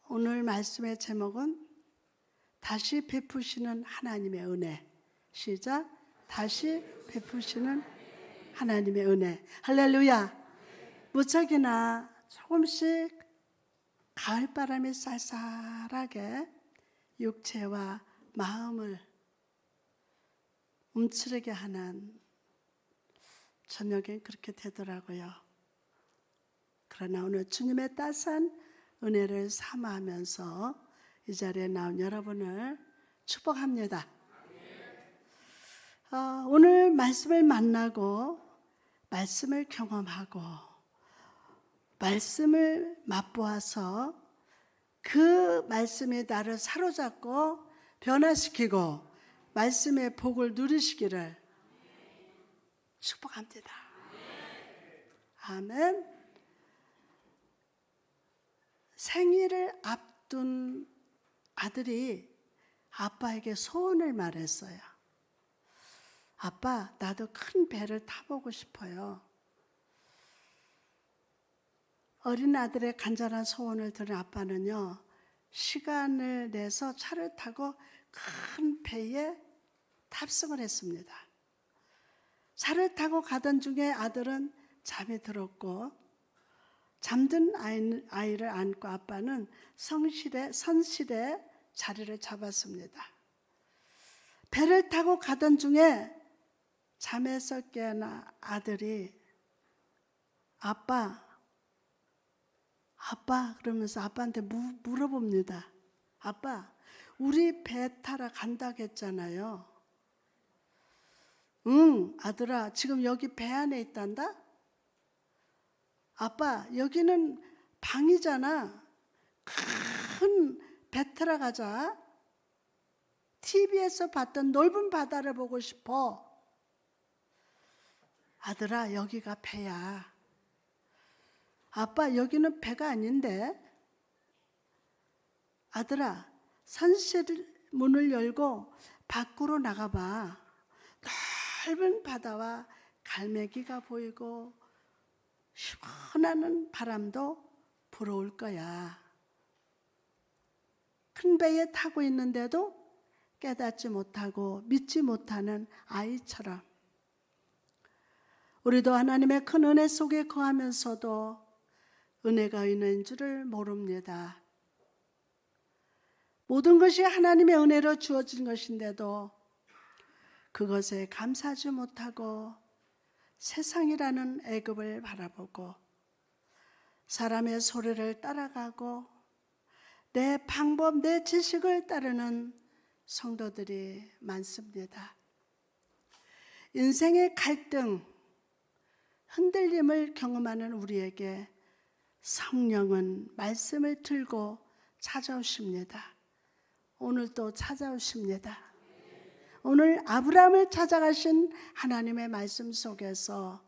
오늘 말씀의 제목은 다시 베푸시는 하나님의 은혜. 시작. 다시 베푸시는 하나님의 은혜. 할렐루야. 무척이나 조금씩 가을바람이 쌀쌀하게 육체와 마음을 움츠르게 하는 저녁엔 그렇게 되더라고요. 그러나 오늘 주님의 따스한 은혜를 삼아하면서 이 자리에 나온 여러분을 축복합니다. 오늘 말씀을 만나고 말씀을 경험하고 말씀을 맛보아서 그 말씀이 나를 사로잡고 변화시키고 말씀의 복을 누리시기를 축복합니다. 아멘. 생일을 앞둔 아들이 아빠에게 소원을 말했어요. 아빠, 나도 큰 배를 타보고 싶어요. 어린 아들의 간절한 소원을 들은 아빠는요, 시간을 내서 차를 타고 큰 배에 탑승을 했습니다. 차를 타고 가던 중에 아들은 잠이 들었고 잠든 아이를 안고 아빠는 선실에 자리를 잡았습니다. 배를 타고 가던 중에 잠에서 깨어난 아들이 아빠 그러면서 아빠한테 물어봅니다. 아빠, 우리 배 타러 간다고 했잖아요. 응, 아들아, 지금 여기 배 안에 있단다? 아빠, 여기는 방이잖아. 큰 배 타러 가자. TV에서 봤던 넓은 바다를 보고 싶어. 아들아, 여기가 배야. 아빠, 여기는 배가 아닌데. 아들아, 선실 문을 열고 밖으로 나가봐. 넓은 바다와 갈매기가 보이고 시원한 바람도 불어올 거야. 큰 배에 타고 있는데도 깨닫지 못하고 믿지 못하는 아이처럼 우리도 하나님의 큰 은혜 속에 거하면서도 은혜가 있는 줄을 모릅니다. 모든 것이 하나님의 은혜로 주어진 것인데도 그것에 감사하지 못하고 세상이라는 애굽을 바라보고 사람의 소리를 따라가고 내 방법, 내 지식을 따르는 성도들이 많습니다. 인생의 갈등, 흔들림을 경험하는 우리에게 성령은 말씀을 들고 찾아오십니다. 오늘도 찾아오십니다. 오늘 아브라함을 찾아가신 하나님의 말씀 속에서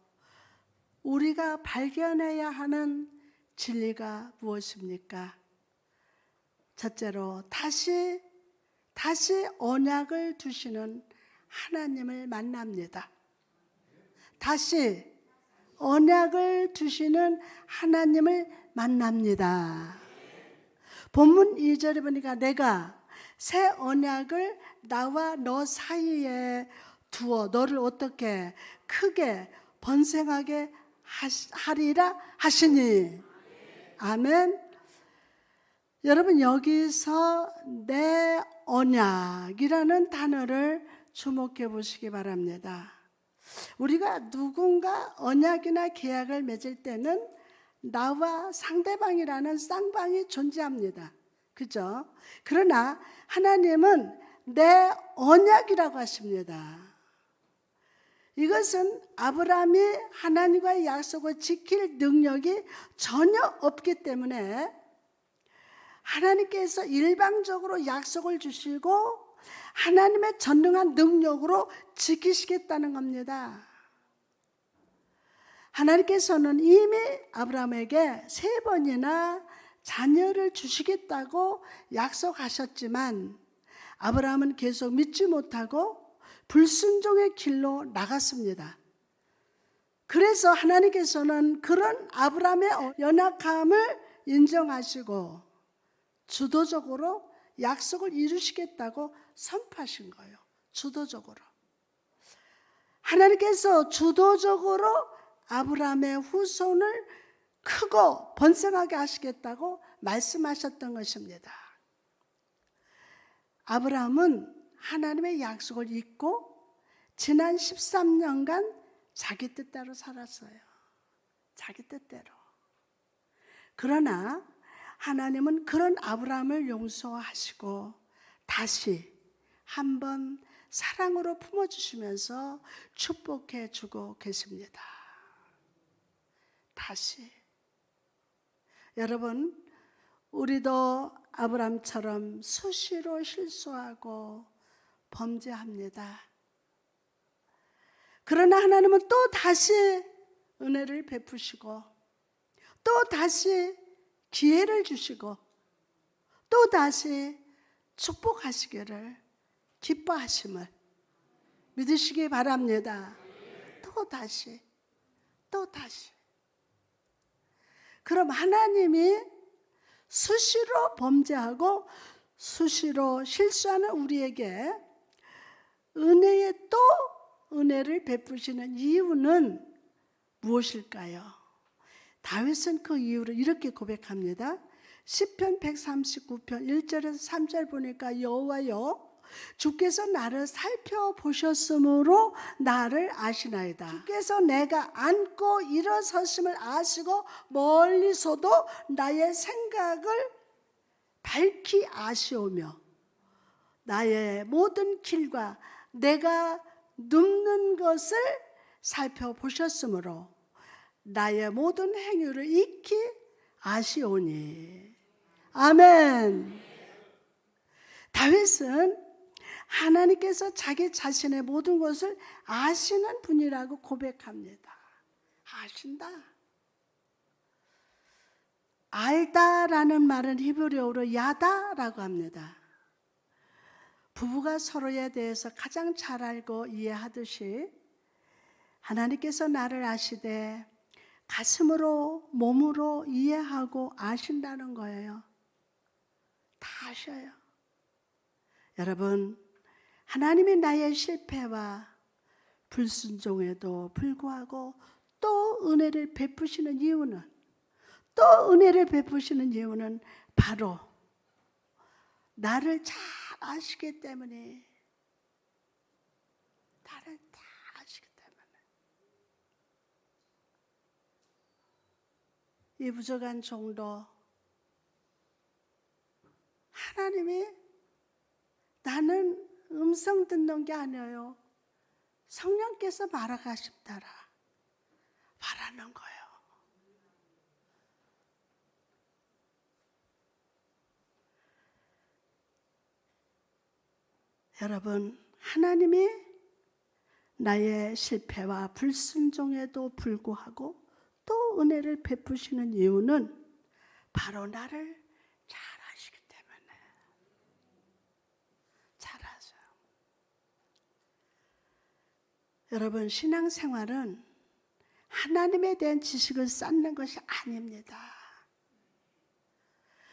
우리가 발견해야 하는 진리가 무엇입니까? 첫째로 다시 언약을 두시는 하나님을 만납니다. 다시 언약을 두시는 하나님을 만납니다. 본문 2절에 보니까 내가 새 언약을 나와 너 사이에 두어 너를 어떻게 크게 번성하게 하리라 하시니. 아멘. 여러분, 여기서 내 언약이라는 단어를 주목해 보시기 바랍니다. 우리가 누군가 언약이나 계약을 맺을 때는 나와 상대방이라는 쌍방이 존재합니다. 그죠? 그러나 하나님은 내 언약이라고 하십니다. 이것은 아브라함이 하나님과의 약속을 지킬 능력이 전혀 없기 때문에 하나님께서 일방적으로 약속을 주시고 하나님의 전능한 능력으로 지키시겠다는 겁니다. 하나님께서는 이미 아브라함에게 3번이나 자녀를 주시겠다고 약속하셨지만 아브라함은 계속 믿지 못하고 불순종의 길로 나갔습니다. 그래서 하나님께서는 그런 아브라함의 연약함을 인정하시고 주도적으로 약속을 이루시겠다고 선포하신 거예요. 주도적으로. 하나님께서 주도적으로 아브라함의 후손을 크고 번성하게 하시겠다고 말씀하셨던 것입니다. 아브라함은 하나님의 약속을 잊고 지난 13년간 자기 뜻대로 살았어요. 자기 뜻대로. 그러나 하나님은 그런 아브라함을 용서하시고 다시 한번 사랑으로 품어주시면서 축복해 주고 계십니다. 다시. 여러분, 우리도 아브라함처럼 수시로 실수하고 범죄합니다. 그러나 하나님은 또 다시 은혜를 베푸시고 또 다시 기회를 주시고 또 다시 축복하시기를 기뻐하심을 믿으시기 바랍니다. 또 다시. 그럼 하나님이 수시로 범죄하고 수시로 실수하는 우리에게 은혜에 또 은혜를 베푸시는 이유는 무엇일까요? 다윗은 그 이유를 이렇게 고백합니다. 시편 139편 1절에서 3절 보니까 여호와여 주께서 나를 살펴보셨으므로 나를 아시나이다. 주께서 내가 앉고 일어섰음을 아시고 멀리서도 나의 생각을 밝히 아시오며 나의 모든 길과 내가 눕는 것을 살펴보셨으므로 나의 모든 행위를 익히 아시오니. 아멘. 다윗은 하나님께서 자기 자신의 모든 것을 아시는 분이라고 고백합니다. 아신다. 알다라는 말은 히브리어로 야다라고 합니다. 부부가 서로에 대해서 가장 잘 알고 이해하듯이 하나님께서 나를 아시되 가슴으로 몸으로 이해하고 아신다는 거예요. 다 아셔요. 여러분, 하나님이 나의 실패와 불순종에도 불구하고 또 은혜를 베푸시는 이유는 바로 나를 잘 아시기 때문에. 나를 다 아시기 때문에. 이 부족한 종도 하나님이 나는 음성 듣는 게 아니에요. 성령께서 말아가십다라 말하는 거예요. 여러분, 하나님이 나의 실패와 불순종에도 불구하고 또 은혜를 베푸시는 이유는 바로 나를 잘 아시기 때문에. 잘 아세요. 여러분, 신앙생활은 하나님에 대한 지식을 쌓는 것이 아닙니다.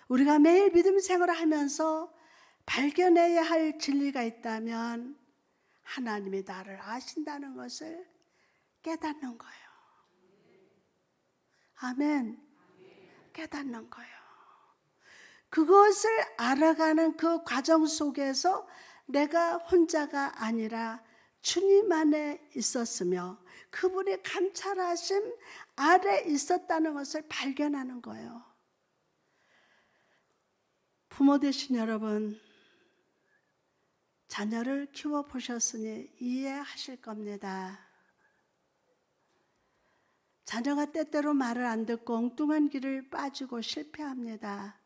우리가 매일 믿음 생활을 하면서 발견해야 할 진리가 있다면 하나님이 나를 아신다는 것을 깨닫는 거예요. 아멘. 깨닫는 거예요. 그것을 알아가는 그 과정 속에서 내가 혼자가 아니라 주님 안에 있었으며 그분의 감찰하심 아래 있었다는 것을 발견하는 거예요. 부모 되신 여러분, 자녀를 키워보셨으니 이해하실 겁니다. 자녀가 때때로 말을 안 듣고 엉뚱한 길을 빠지고 실패합니다.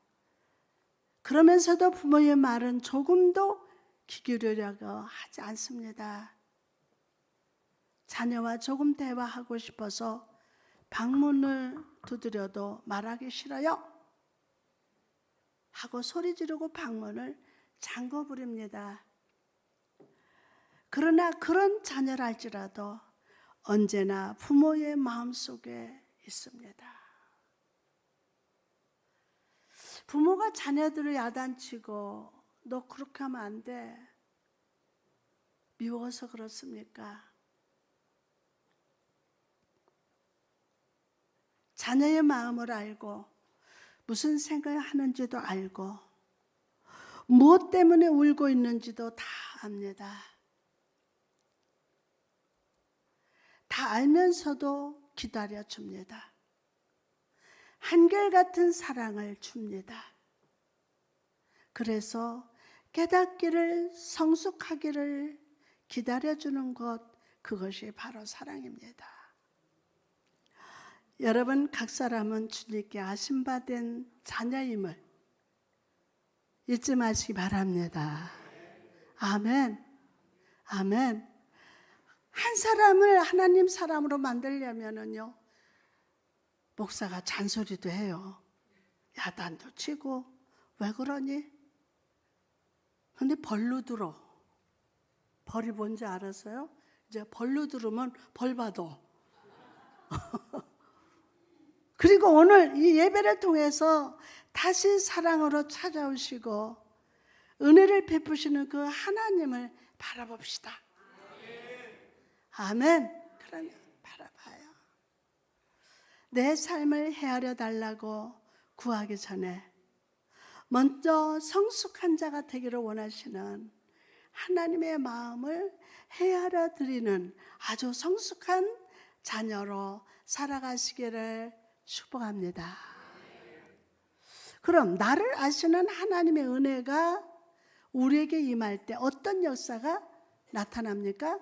그러면서도 부모의 말은 조금도 귀 기울이려고 하지 않습니다. 자녀와 조금 대화하고 싶어서 방문을 두드려도 말하기 싫어요 하고 소리 지르고 방문을 잠궈 부립니다. 그러나 그런 자녀랄지라도 언제나 부모의 마음속에 있습니다. 부모가 자녀들을 야단치고 너 그렇게 하면 안 돼. 미워서 그렇습니까? 자녀의 마음을 알고 무슨 생각을 하는지도 알고 무엇 때문에 울고 있는지도 다 압니다. 다 알면서도 기다려줍니다. 한결같은 사랑을 줍니다. 그래서 깨닫기를 성숙하기를 기다려주는 것, 그것이 바로 사랑입니다. 여러분 각 사람은 주님께 아심받은 자녀임을 잊지 마시기 바랍니다. 아멘. 아멘. 한 사람을 하나님 사람으로 만들려면은요, 목사가 잔소리도 해요. 야단도 치고, 왜 그러니? 근데 벌로 들어. 벌이 뭔지 알았어요? 이제 벌로 들으면 벌 받아. 그리고 오늘 이 예배를 통해서 다시 사랑으로 찾아오시고 은혜를 베푸시는 그 하나님을 바라봅시다. 아멘. 그러면 바라봐요. 내 삶을 헤아려 달라고 구하기 전에 먼저 성숙한 자가 되기를 원하시는 하나님의 마음을 헤아려 드리는 아주 성숙한 자녀로 살아가시기를 축복합니다. 그럼 나를 아시는 하나님의 은혜가 우리에게 임할 때 어떤 역사가 나타납니까?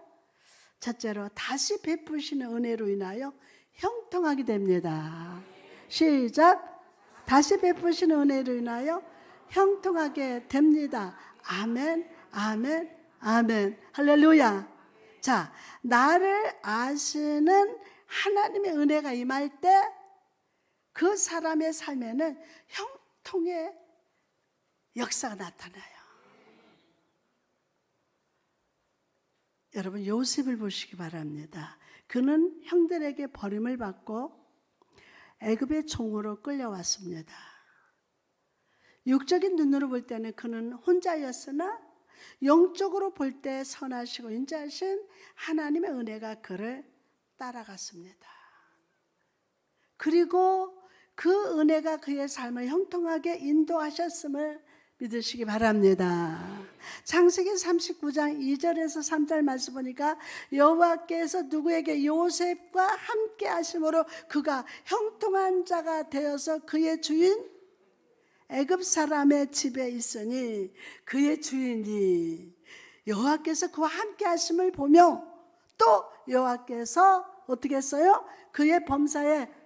첫째로 다시 베푸시는 은혜로 인하여 형통하게 됩니다. 시작. 다시 베푸시는 은혜로 인하여 형통하게 됩니다. 아멘, 아멘, 아멘. 할렐루야. 자, 나를 아시는 하나님의 은혜가 임할 때 그 사람의 삶에는 형통의 역사가 나타나요. 여러분 요셉을 보시기 바랍니다. 그는 형들에게 버림을 받고 애굽의 종으로 끌려왔습니다. 육적인 눈으로 볼 때는 그는 혼자였으나 영적으로 볼 때 선하시고 인자하신 하나님의 은혜가 그를 따라갔습니다. 그리고 그 은혜가 그의 삶을 형통하게 인도하셨음을 믿으시기 바랍니다. 창세기 39장 2절에서 3절 말씀 보니까 여호와께서 누구에게 요셉과 함께 하심으로 그가 형통한 자가 되어서 그의 주인 애굽 사람의 집에 있으니 그의 주인이 여호와께서 그와 함께 하심을 보며 또 여호와께서 어떻게 했어요? 그의 범사에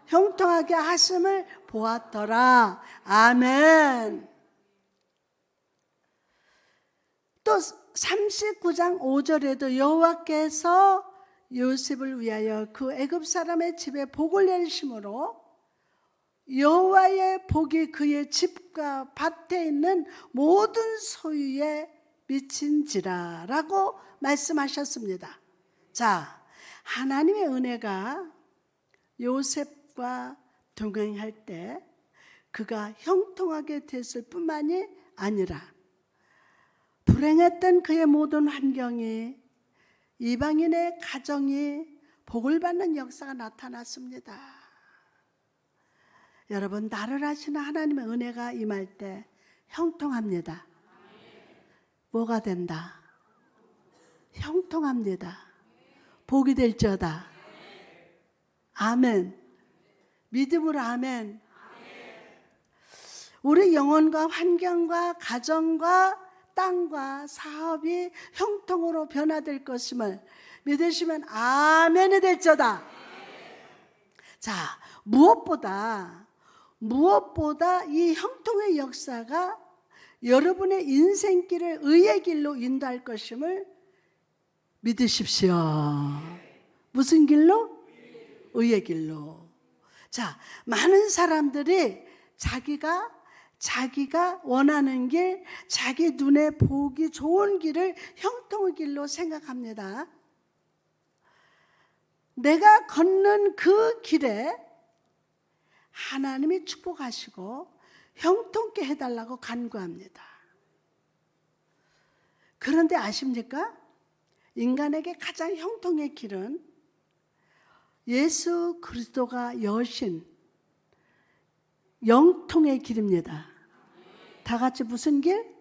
형통하게 하심을 보았더라. 아멘. 또 39장 5절에도 여호와께서 요셉을 위하여 그 애굽 사람의 집에 복을 내리심으로 여호와의 복이 그의 집과 밭에 있는 모든 소유에 미친지라 라고 말씀하셨습니다. 자, 하나님의 은혜가 요셉과 동행할 때 그가 형통하게 됐을 뿐만이 아니라 불행했던 그의 모든 환경이 이방인의 가정이 복을 받는 역사가 나타났습니다. 여러분 나를 아시는 하나님의 은혜가 임할 때 형통합니다. 뭐가 된다? 형통합니다. 복이 될지어다. 아멘. 믿음으로 아멘. 우리 영혼과 환경과 가정과 땅과 사업이 형통으로 변화될 것임을 믿으시면 아멘이 될지어다. 자, 무엇보다 이 형통의 역사가 여러분의 인생길을 의의 길로 인도할 것임을 믿으십시오. 무슨 길로? 의의 길로. 자, 많은 사람들이 자기가 원하는 길, 자기 눈에 보기 좋은 길을 형통의 길로 생각합니다. 내가 걷는 그 길에 하나님이 축복하시고 형통케 해달라고 간구합니다. 그런데 아십니까? 인간에게 가장 형통의 길은 예수 그리스도가 여신 영통의 길입니다. 다 같이 무슨 길?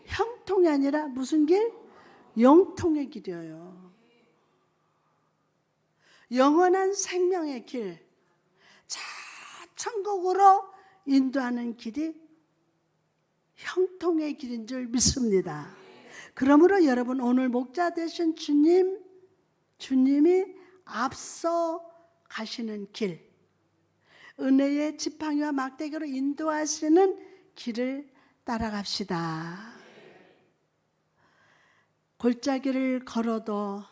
형통이 아니라 무슨 길? 영통의 길이에요. 영원한 생명의 길, 자 천국으로 인도하는 길이 형통의 길인 줄 믿습니다. 그러므로 여러분, 오늘 목자 되신 주님이 앞서 가시는 길, 은혜의 지팡이와 막대기로 인도하시는 길을 따라갑시다. 골짜기를 걸어도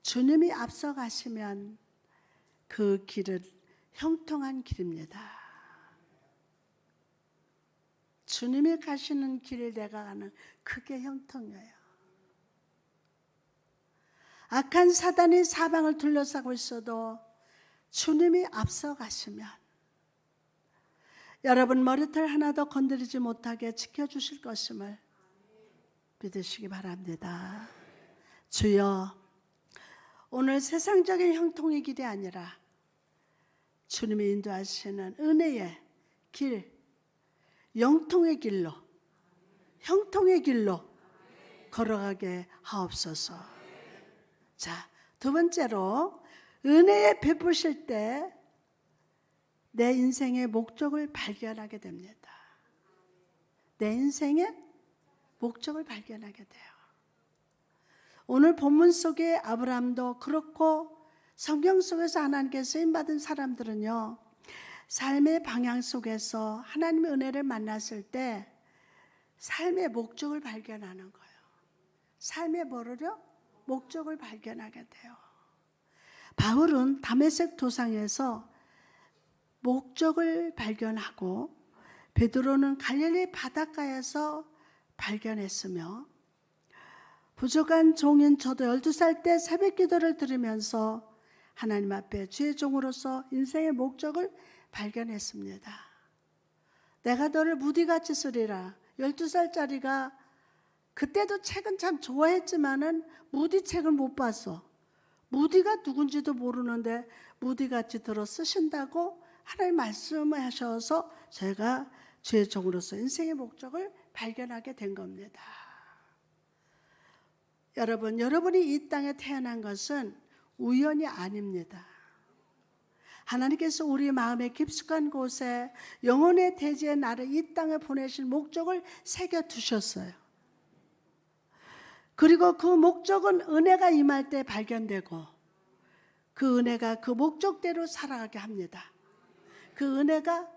주님이 앞서 가시면 그 길은 형통한 길입니다. 주님이 가시는 길을 내가 가는, 그게 형통이에요. 악한 사단이 사방을 둘러싸고 있어도 주님이 앞서 가시면 여러분 머리털 하나도 건드리지 못하게 지켜주실 것임을 믿으시기 바랍니다. 주여, 오늘 세상적인 형통의 길이 아니라 주님이 인도하시는 은혜의 길, 영통의 길로, 형통의 길로 걸어가게 하옵소서. 자, 두 번째로, 은혜에 베푸실 때 내 인생의 목적을 발견하게 됩니다. 내 인생의 목적을 발견하게 돼요. 오늘 본문 속에 아브라함도 그렇고 성경 속에서 하나님께 쓰임받은 사람들은요, 삶의 방향 속에서 하나님의 은혜를 만났을 때 삶의 목적을 발견하는 거예요. 삶의 뭐를요? 목적을 발견하게 돼요. 바울은 다메섹 도상에서 목적을 발견하고 베드로는 갈릴리 바닷가에서 발견했으며, 부족한 종인 저도 12살 때 새벽 기도를 들으면서 하나님 앞에 주의 종으로서 인생의 목적을 발견했습니다. 내가 너를 무디같이 쓰리라. 12살짜리가 그때도 책은 참 좋아했지만은 무디 책을 못 봤어. 무디가 누군지도 모르는데 무디같이 들어 쓰신다고 하나님 말씀하셔서 제가 주의 종으로서 인생의 목적을 발견하게 된 겁니다. 여러분, 여러분이 이 땅에 태어난 것은 우연이 아닙니다. 하나님께서 우리 마음의 깊숙한 곳에 영혼의 대지에 나를 이 땅에 보내신 목적을 새겨두셨어요. 그리고 그 목적은 은혜가 임할 때 발견되고 그 은혜가 그 목적대로 살아가게 합니다. 그 은혜가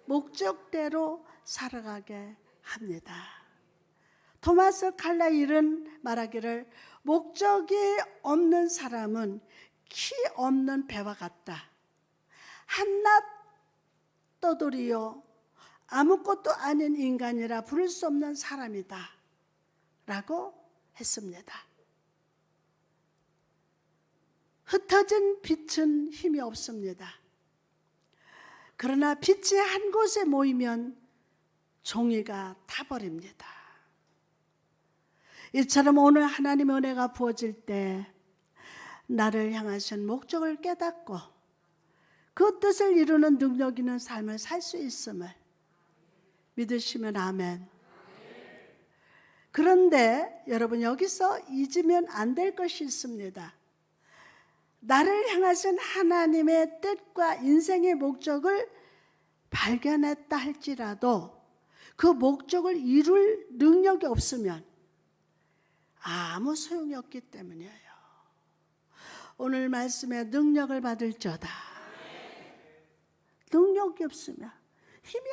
목적대로 살아가게 합니다. 토마스 칼라일은 말하기를, 목적이 없는 사람은 키 없는 배와 같다. 한낱 떠돌이요 아무것도 아닌 인간이라 부를 수 없는 사람이다 라고 했습니다. 흩어진 빛은 힘이 없습니다. 그러나 빛이 한 곳에 모이면 종이가 타버립니다. 이처럼 오늘 하나님의 은혜가 부어질 때 나를 향하신 목적을 깨닫고 그 뜻을 이루는 능력 있는 삶을 살 수 있음을 믿으시면 아멘. 그런데 여러분, 여기서 잊으면 안 될 것이 있습니다. 나를 향하신 하나님의 뜻과 인생의 목적을 발견했다 할지라도 그 목적을 이룰 능력이 없으면 아무 소용이 없기 때문이에요. 오늘 말씀에 능력을 받을지어다. 능력이 없으면, 힘이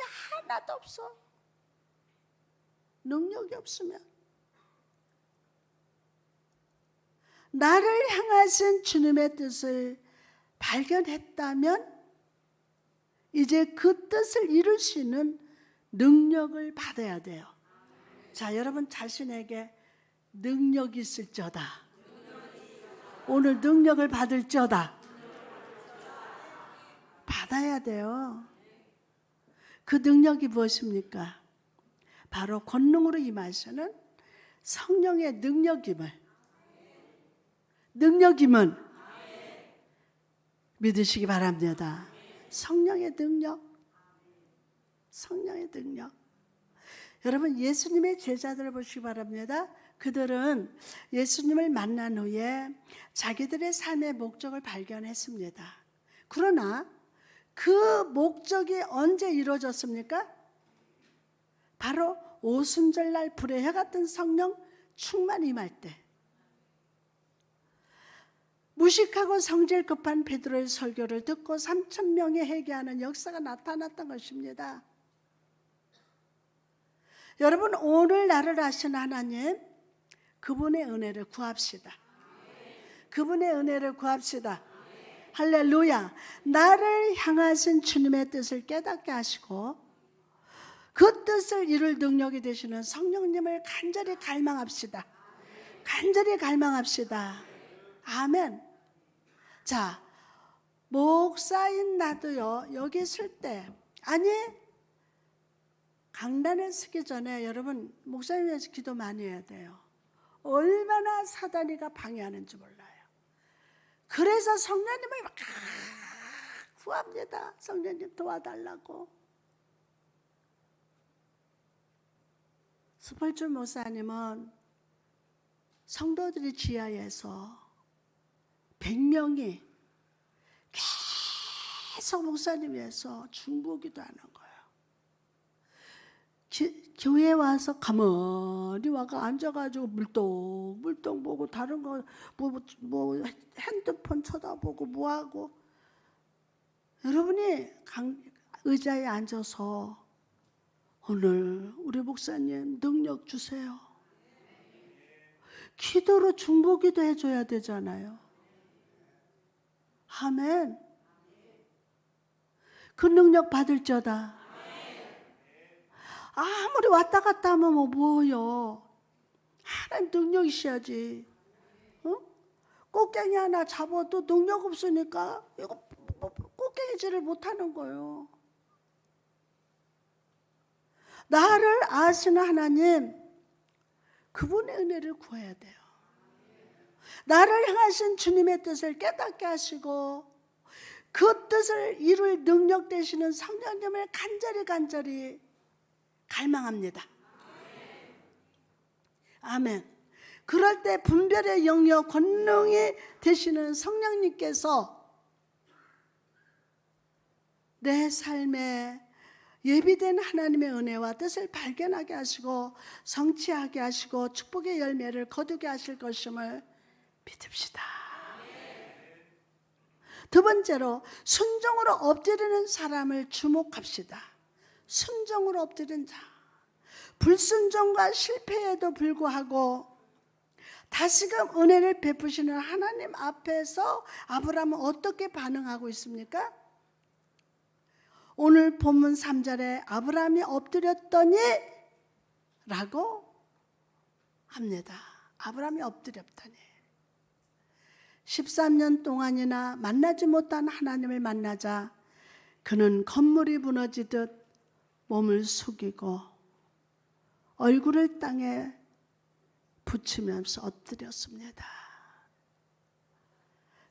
하나도 없어. 능력이 없으면, 나를 향하신 주님의 뜻을 발견했다면 이제 그 뜻을 이룰 수 있는 능력을 받아야 돼요. 자, 여러분 자신에게 능력이 있을지어다. 오늘 능력을 받을지어다. 받아야 돼요. 그 능력이 무엇입니까? 바로 권능으로 임하시는 성령의 능력임을 믿으시기 바랍니다. 성령의 능력. 여러분, 예수님의 제자들을 보시기 바랍니다. 그들은 예수님을 만난 후에 자기들의 삶의 목적을 발견했습니다. 그러나 그 목적이 언제 이루어졌습니까? 바로 오순절날 불의 해 같은 성령 충만이 임할 때. 무식하고 성질 급한 베드로의 설교를 듣고 3,000명이 회개하는 역사가 나타났던 것입니다. 여러분, 오늘 나를 아시는 하나님, 그분의 은혜를 구합시다. 그분의 은혜를 구합시다. 할렐루야. 나를 향하신 주님의 뜻을 깨닫게 하시고 그 뜻을 이룰 능력이 되시는 성령님을 간절히 갈망합시다. 간절히 갈망합시다. 아멘. 자, 목사인 나도요, 여기 있을 때, 아니, 강단에 서기 전에 여러분, 목사님 위해서 기도 많이 해야 돼요. 얼마나 사단이가 방해하는지 몰라요. 그래서 성령님을 막 구합니다. 성령님 도와달라고. 스펄준 목사님은 성도들이 지하에서 100명이 계속 목사님 위해서 중보기도 하는 거예요. 교회에 와서 가만히 와가 앉아가지고 물동 보고 다른 거 뭐 핸드폰 쳐다보고 뭐하고. 여러분이 의자에 앉아서 오늘 우리 목사님 능력 주세요. 기도로 중보기도 해줘야 되잖아요. 아멘. 그 능력 받을저다. 아무리 왔다 갔다 하면 뭐요. 하나님 능력 있어야지. 꽃갱이 하나 잡아도 능력 없으니까 이거 꽃갱이질을 못하는 거예요. 나를 아시는 하나님, 그분의 은혜를 구해야 돼요. 나를 향하신 주님의 뜻을 깨닫게 하시고 그 뜻을 이룰 능력 되시는 성령님을 간절히 갈망합니다. 아멘. 그럴 때 분별의 영역 권능이 되시는 성령님께서 내 삶에 예비된 하나님의 은혜와 뜻을 발견하게 하시고 성취하게 하시고 축복의 열매를 거두게 하실 것임을 믿읍시다. 두 번째로 순종으로 엎드리는 사람을 주목합시다. 순종으로 엎드린 자. 불순종과 실패에도 불구하고 다시금 은혜를 베푸시는 하나님 앞에서 아브라함은 어떻게 반응하고 있습니까? 오늘 본문 3절에 아브라함이 엎드렸더니 라고 합니다. 아브라함이 엎드렸더니 13년 동안이나 만나지 못한 하나님을 만나자 그는 건물이 무너지듯 몸을 숙이고 얼굴을 땅에 붙이면서 엎드렸습니다.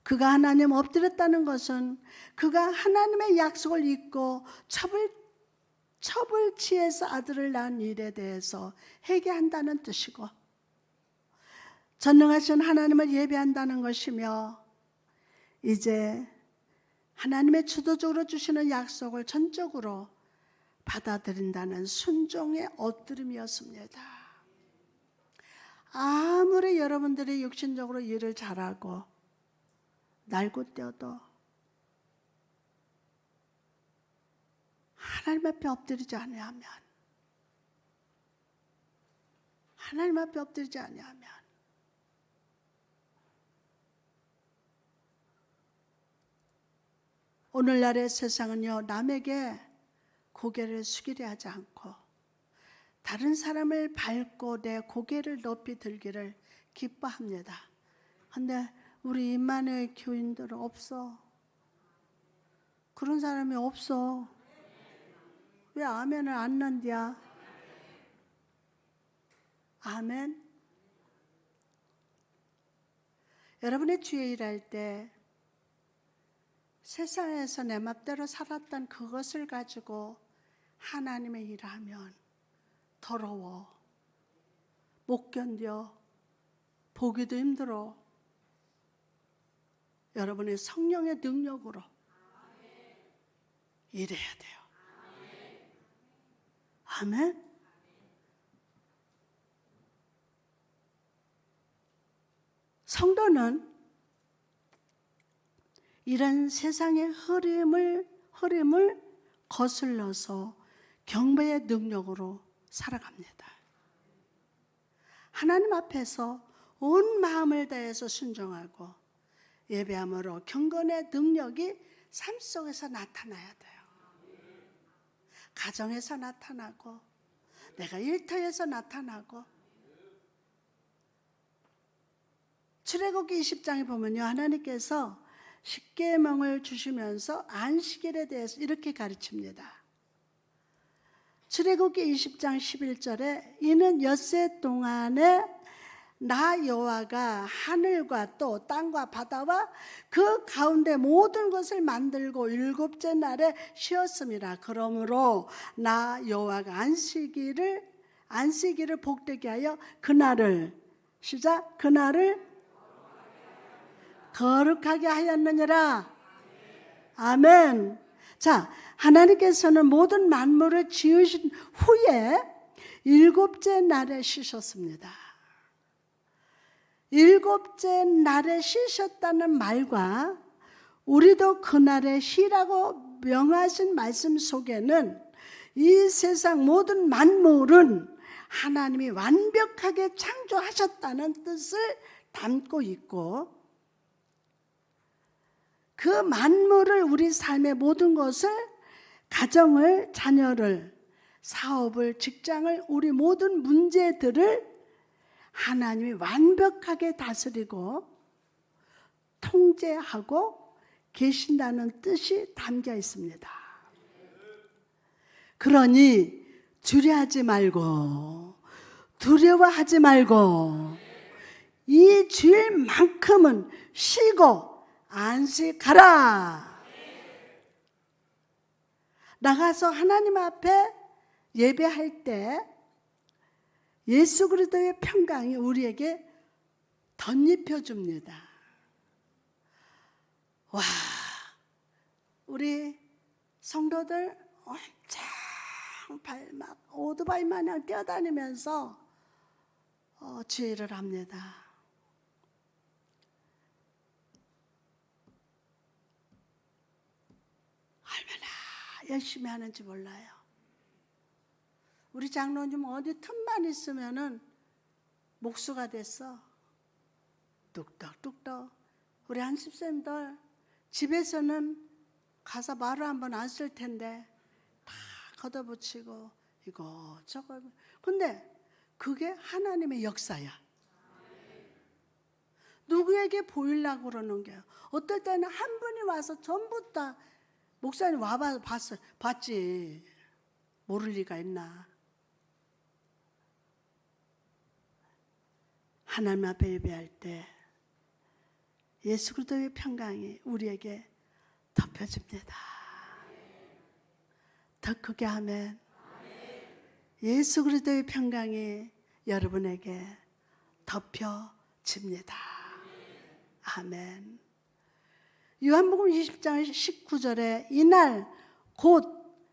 그가 하나님 엎드렸다는 것은 그가 하나님의 약속을 잊고 첩을 취해서 아들을 낳은 일에 대해서 회개한다는 뜻이고 전능하신 하나님을 예배한다는 것이며 이제 하나님의 주도적으로 주시는 약속을 전적으로 받아들인다는 순종의 엎드림이었습니다. 아무리 여러분들이 육신적으로 일을 잘하고 날고 뛰어도 하나님 앞에 엎드리지 아니하면 오늘날의 세상은요, 남에게 고개를 숙이려 하지 않고 다른 사람을 밟고 내 고개를 높이 들기를 기뻐합니다. 근데 우리 임마누엘 교인들은 없어. 그런 사람이 없어. 왜 아멘을 안 난디야? 아멘. 여러분의 주에 일할 때 세상에서 내 맘대로 살았던 그것을 가지고 하나님의 일을 하면 더러워, 못 견뎌, 보기도 힘들어. 여러분의 성령의 능력으로 일해야 돼요. 아멘. 성도는 이런 세상의 흐름을 거슬러서 경배의 능력으로 살아갑니다. 하나님 앞에서 온 마음을 다해서 순종하고 예배함으로 경건의 능력이 삶 속에서 나타나야 돼요. 가정에서 나타나고 내가 일터에서 나타나고. 출애굽기 20장에 보면요, 하나님께서 십계명을 주시면서 안식일에 대해서 이렇게 가르칩니다. 출애굽기 20장 11절에 이는 엿새 동안에 나 여호와가 하늘과 또 땅과 바다와 그 가운데 모든 것을 만들고 일곱째 날에 쉬었습니다. 그러므로 나 여호와가 안식일을 복되게 하여 그날을 시작 그날을 거룩하게 하였느니라. 아멘. 자, 하나님께서는 모든 만물을 지으신 후에 일곱째 날에 쉬셨습니다. 일곱째 날에 쉬셨다는 말과 우리도 그날에 쉬라고 명하신 말씀 속에는 이 세상 모든 만물은 하나님이 완벽하게 창조하셨다는 뜻을 담고 있고, 그 만물을, 우리 삶의 모든 것을, 가정을, 자녀를, 사업을, 직장을, 우리 모든 문제들을 하나님이 완벽하게 다스리고 통제하고 계신다는 뜻이 담겨 있습니다. 그러니 두려워하지 말고 두려워하지 말고 이 주일만큼은 쉬고 안식하라. 나가서 하나님 앞에 예배할 때 예수 그리스도의 평강이 우리에게 덧입혀 줍니다. 와, 우리 성도들 엄청 발막 오토바이 마냥 뛰어다니면서 주일을 합니다. 얼마나 열심히 하는지 몰라요. 우리 장로님 어디 틈만 있으면은 목수가 됐어. 뚝딱뚝딱. 우리 한집사님들 집에서는 가서 말을 한번 안 쓸 텐데 다 걷어붙이고 이거저거. 근데 그게 하나님의 역사야. 누구에게 보이려고 그러는 게요. 어떨 때는 한 분이 와서 전부 다 목사님 와봐 봤지. 모를 리가 있나. 하나님 앞에 예배할 때 예수 그리스도의 평강이 우리에게 덮여집니다. 더 크게 하면 예수 그리스도의 평강이 여러분에게 덮여집니다. 아멘. 요한복음 20장 19절에 이날 곧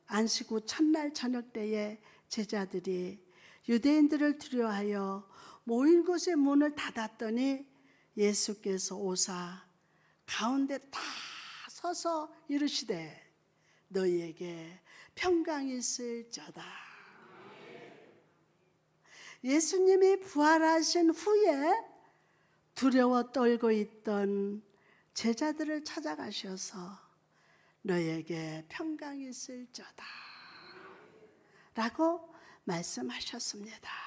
안식 후 첫날 저녁 때에 제자들이 유대인들을 두려워하여 모인 곳의 문을 닫았더니 예수께서 오사 가운데 다 서서 이르시되 너희에게 평강이 있을지어다. 예수님이 부활하신 후에 두려워 떨고 있던 제자들을 찾아가셔서 너희에게 평강이 있을지어다 라고 말씀하셨습니다.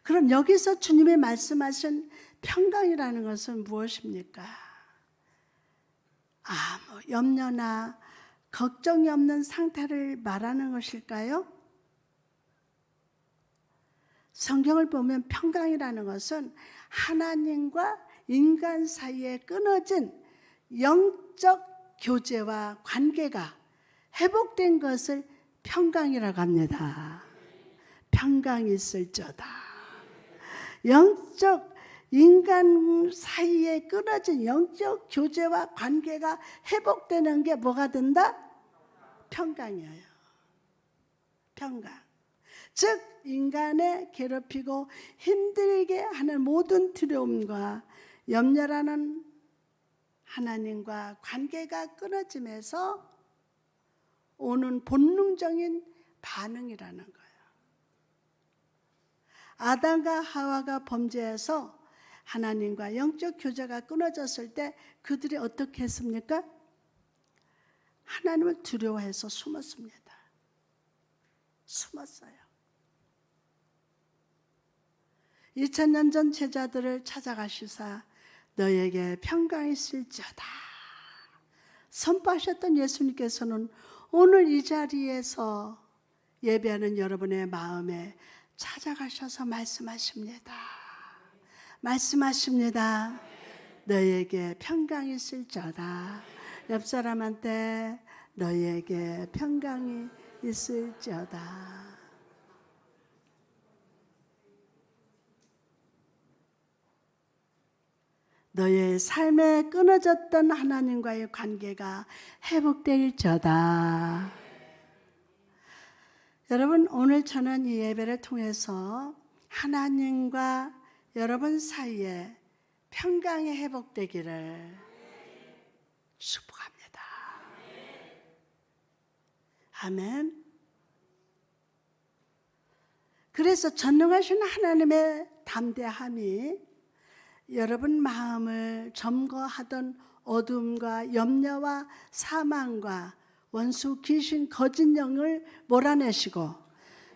그럼 여기서 주님이 말씀하신 평강이라는 것은 무엇입니까? 아무 염려나 걱정이 없는 상태를 말하는 것일까요? 성경을 보면 평강이라는 것은 하나님과 인간 사이에 끊어진 영적 교제와 관계가 회복된 것을 평강이라고 합니다. 평강이 있을저다. 영적 인간 사이에 끊어진 영적 교제와 관계가 회복되는 게 뭐가 된다? 평강이에요. 평강. 즉 인간의 괴롭히고 힘들게 하는 모든 두려움과 염려라는 하나님과 관계가 끊어짐에서 오는 본능적인 반응이라는 거예요. 아담과 하와가 범죄해서 하나님과 영적 교제가 끊어졌을 때 그들이 어떻게 했습니까? 하나님을 두려워해서 숨었습니다. 숨었어요. 2000년 전 제자들을 찾아가시사 너에게 평강이 있을지어다 선포하셨던 예수님께서는 오늘 이 자리에서 예배하는 여러분의 마음에 찾아가셔서 말씀하십니다. 말씀하십니다. 너에게 평강이 있을지어다. 옆 사람한테 너에게 평강이 있을지어다. 너의 삶에 끊어졌던 하나님과의 관계가 회복될지어다. 여러분, 오늘 저는 이 예배를 통해서 하나님과 여러분 사이에 평강이 회복되기를 축복합니다. 아멘. 그래서 전능하신 하나님의 담대함이 여러분 마음을 점거하던 어둠과 염려와 사망과 원수 귀신 거짓 영을 몰아내시고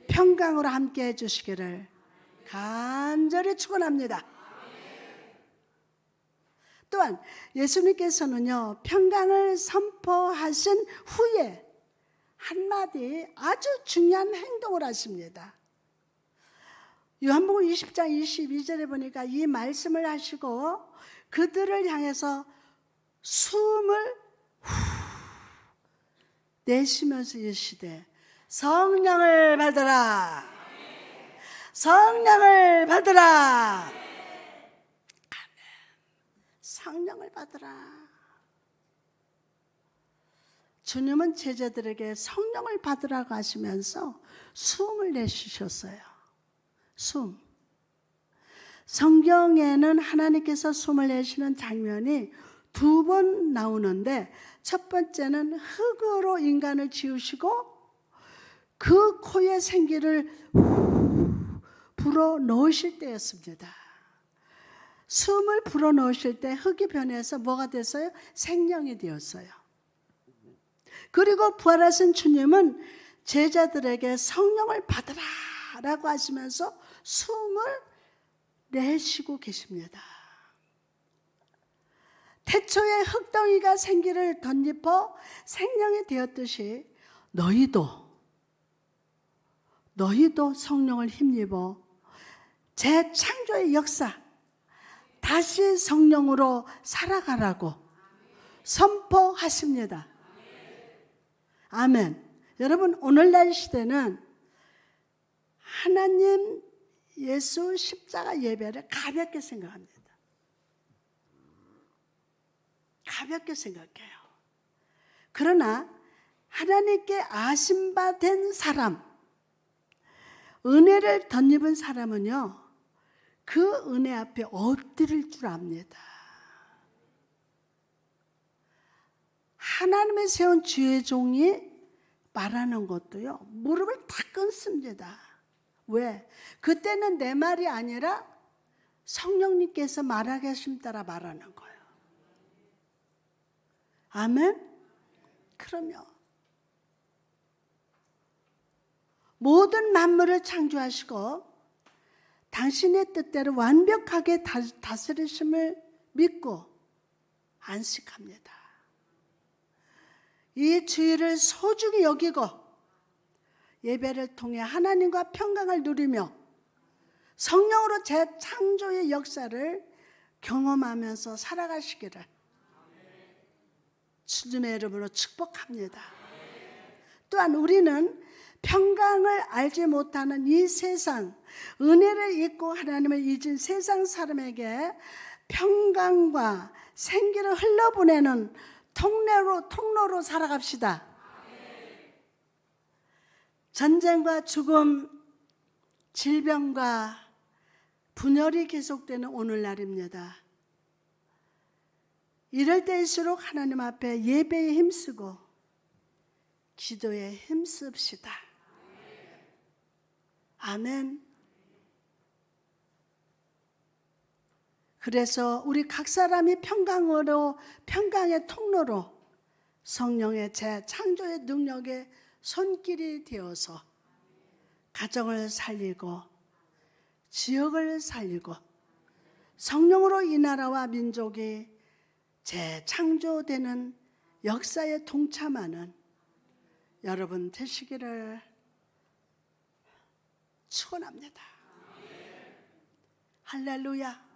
평강으로 함께 해주시기를 간절히 축원합니다. 또한 예수님께서는요 평강을 선포하신 후에 한마디 아주 중요한 행동을 하십니다. 요한복음 20장 22절에 보니까 이 말씀을 하시고 그들을 향해서 숨을 내쉬면서 이르시되 성령을 받으라. 성령을 받으라. 아멘. 성령을 받으라. 주님은 제자들에게 성령을 받으라고 하시면서 숨을 내쉬셨어요. 숨. 성경에는 하나님께서 숨을 내쉬는 장면이 2번 나오는데 첫 번째는 흙으로 인간을 지으시고 그 코에 생기를 불어 넣으실 때였습니다. 숨을 불어 넣으실 때 흙이 변해서 뭐가 됐어요? 생명이 되었어요. 그리고 부활하신 주님은 제자들에게 성령을 받으라 라고 하시면서 숨을 내쉬고 계십니다. 태초에 흙덩이가 생기를 덧입어 생명이 되었듯이 너희도 성령을 힘입어 재창조의 역사 다시 성령으로 살아가라고 선포하십니다. 아멘. 여러분 오늘날 시대는 하나님 예수 십자가 예배를 가볍게 생각합니다. 가볍게 생각해요. 그러나 하나님께 아심받은 사람, 은혜를 덧입은 사람은요, 그 은혜 앞에 엎드릴 줄 압니다. 하나님의 세운 주의 종이 말하는 것도요, 무릎을 다 꿇습니다. 왜? 그때는 내 말이 아니라 성령님께서 말하게 하심 따라 말하는 거예요. 아멘? 그럼요. 모든 만물을 창조하시고 당신의 뜻대로 완벽하게 다스리심을 믿고 안식합니다. 이 주일을 소중히 여기고 예배를 통해 하나님과 평강을 누리며 성령으로 재창조의 역사를 경험하면서 살아가시기를 주님의 이름으로 축복합니다. 또한 우리는 평강을 알지 못하는 이 세상, 은혜를 잊고 하나님을 잊은 세상 사람에게 평강과 생기를 흘러보내는 통로로 살아갑시다. 전쟁과 죽음, 질병과 분열이 계속되는 오늘날입니다. 이럴 때일수록 하나님 앞에 예배에 힘쓰고 기도에 힘씁시다. 아멘. 그래서 우리 각 사람이 평강의 통로로 성령의 재창조의 능력의 손길이 되어서 가정을 살리고 지역을 살리고 성령으로 이 나라와 민족이 재창조되는 역사에 동참하는 여러분 되시기를 축원합니다. 할렐루야.